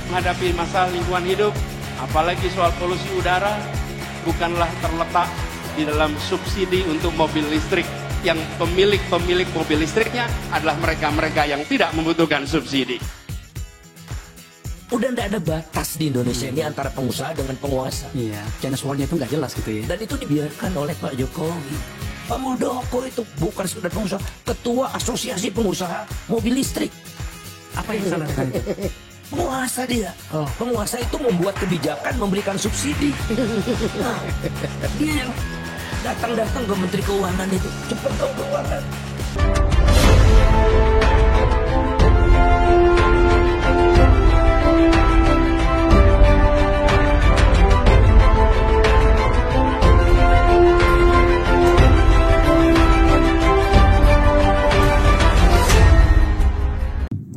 Menghadapi masalah lingkungan hidup, apalagi soal polusi udara, bukanlah terletak di dalam subsidi untuk mobil listrik. Yang pemilik mobil listriknya adalah mereka-mereka yang tidak membutuhkan subsidi. Udah nggak ada batas di Indonesia ini antara pengusaha dengan penguasa. Iya, Chinese wall-nya itu nggak jelas gitu ya. Dan itu dibiarkan oleh Pak Jokowi. Pak Muldoko itu bukan sekedar pengusaha, ketua asosiasi pengusaha mobil listrik. Apa yang salah dengan itu? Penguasa dia. Oh. Penguasa itu membuat kebijakan, memberikan subsidi. Nah, dia yang datang ke Menteri Keuangan itu. Cepat dong keuangan.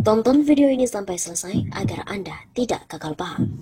Tonton video ini sampai selesai agar Anda tidak gagal paham.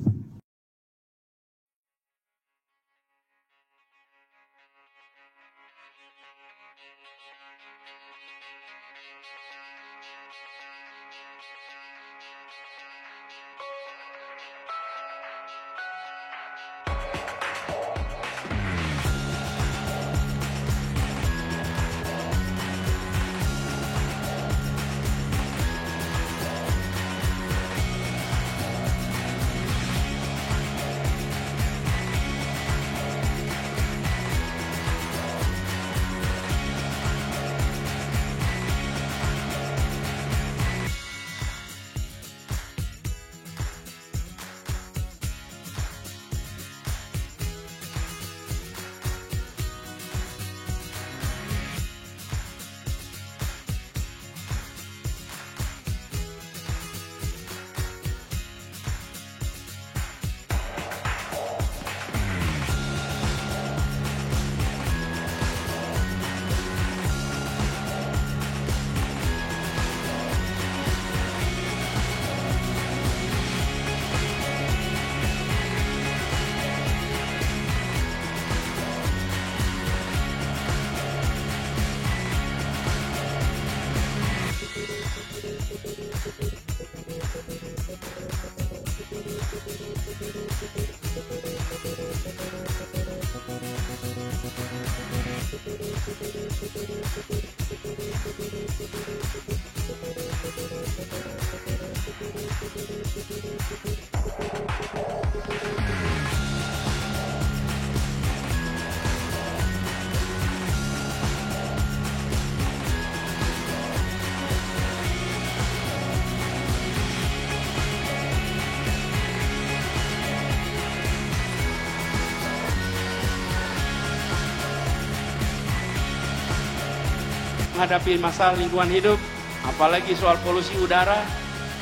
Menghadapi masalah lingkungan hidup, apalagi soal polusi udara,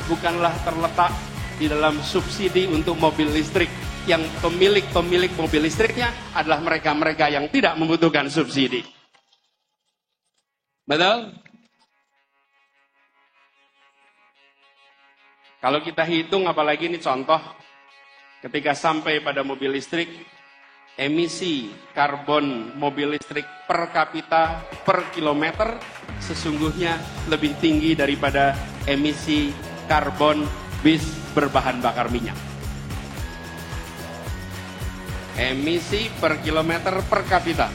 bukanlah terletak di dalam subsidi untuk mobil listrik. Yang pemilik mobil listriknya adalah mereka-mereka yang tidak membutuhkan subsidi. Betul? Kalau kita hitung, apalagi ini contoh, ketika sampai pada mobil listrik, emisi karbon mobil listrik per kapita per kilometer sesungguhnya lebih tinggi daripada emisi karbon bis berbahan bakar minyak. Emisi per kilometer per kapita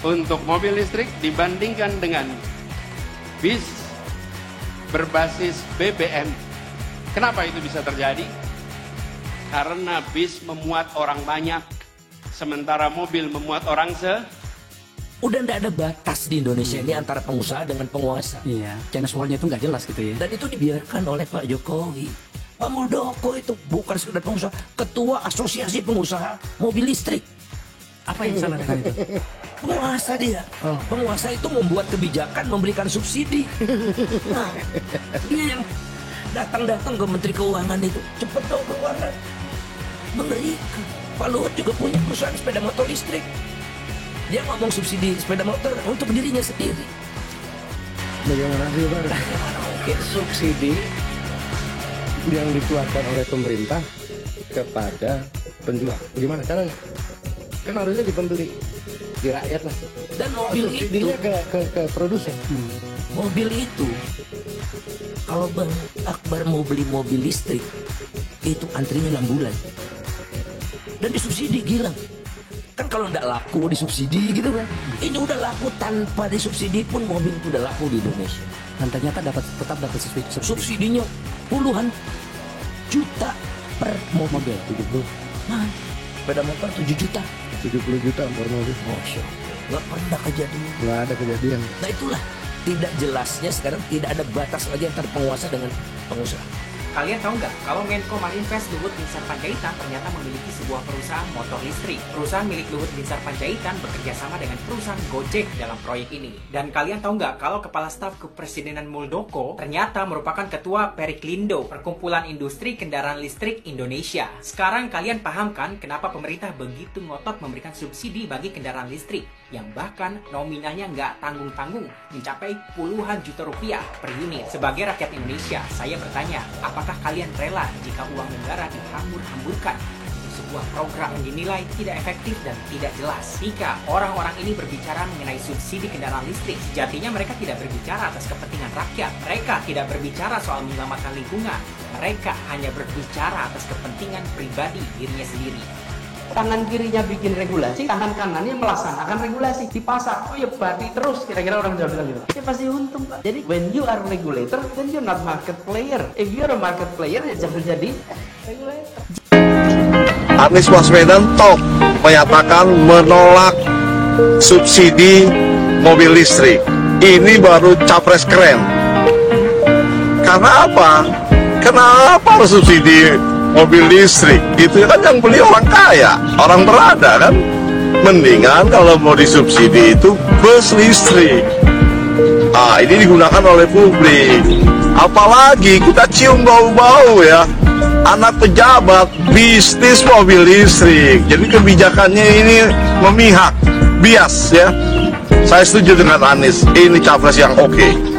untuk mobil listrik dibandingkan dengan bis berbasis BBM. Kenapa itu bisa terjadi? Karena bis memuat orang banyak, sementara mobil memuat orang Udah nggak ada batas di Indonesia ini antara pengusaha dengan penguasa. Iya, Chinese wall-nya itu nggak jelas gitu ya. Dan itu dibiarkan oleh Pak Jokowi. Pak Muldoko itu bukan sekedar pengusaha, ketua asosiasi pengusaha mobil listrik. Apa yang salah dengan itu? Penguasa dia. Oh. Penguasa itu membuat kebijakan, memberikan subsidi. Nah, dia yang datang ke Menteri Keuangan itu. Cepet dong keuangan. Mengerikan. Pak Luhut juga punya perusahaan sepeda motor listrik. Dia ngomong subsidi sepeda motor untuk dirinya sendiri. Bagaimana sih Pak? Bagaimana mungkin Subsidi yang dikeluarkan oleh pemerintah kepada penjual. Gimana caranya? Kan harusnya di pembeli, di rakyat lah. dan mobil itu, Subsidinya ke produsen. mobil itu, kalau Bang Akbar mau beli mobil listrik, itu antrinya 6 bulan. Dan disubsidi, gila. Kan kalau nggak laku disubsidi gitu kan. Ini udah laku tanpa disubsidi pun mobil itu udah laku di Indonesia. Dan ternyata tetap dapat subsidi. Subsidinya puluhan juta per mobil. 70 Nah, sepeda motor 7 juta. 70 juta per mobil. Masya Allah, nggak pernah kejadian. Nggak ada kejadian. Nah itulah tidak jelasnya sekarang tidak ada batas lagi antara penguasa dengan pengusaha. Kalian tahu nggak kalau Menko Marinvest Luhut Binsar Panjaitan ternyata memiliki sebuah perusahaan motor listrik. Perusahaan milik Luhut Binsar Panjaitan bekerja sama dengan perusahaan Gojek dalam proyek ini. Dan kalian tahu nggak kalau Kepala Staf Kepresidenan Muldoko ternyata merupakan Ketua Periklindo, Perkumpulan Industri Kendaraan Listrik Indonesia. Sekarang kalian paham kan kenapa pemerintah begitu ngotot memberikan subsidi bagi kendaraan listrik yang bahkan nominalnya nggak tanggung-tanggung, mencapai puluhan juta rupiah per unit. Sebagai rakyat Indonesia, saya bertanya, apakah kalian rela jika uang negara dihambur-hamburkan untuk sebuah program yang dinilai tidak efektif dan tidak jelas? Jika orang-orang ini berbicara mengenai subsidi kendaraan listrik, sejatinya mereka tidak berbicara atas kepentingan rakyat. Mereka tidak berbicara soal menyelamatkan lingkungan. Mereka hanya berbicara atas kepentingan pribadi dirinya sendiri. Tangan kirinya bikin regulasi, tangan kanannya melaksanakan regulasi di pasar. Oh ya berarti terus kira-kira orang Jawa bilang gitu. Ya pasti untung Pak. Jadi when you are regulator, then you're not market player. If you're a market player, ya jangan jadi regulator. Anies Baswedan top menyatakan menolak subsidi mobil listrik. Ini baru capres keren. Karena apa? Kenapa harus subsidi mobil listrik? Itu kan yang beli orang kaya, orang berada kan. Mendingan kalau mau disubsidi itu bus listrik. Ah, ini digunakan oleh publik. Apalagi kita cium bau-bau ya, anak pejabat bisnis mobil listrik. Jadi kebijakannya ini memihak, bias ya. Saya setuju dengan Anies, ini capres yang oke.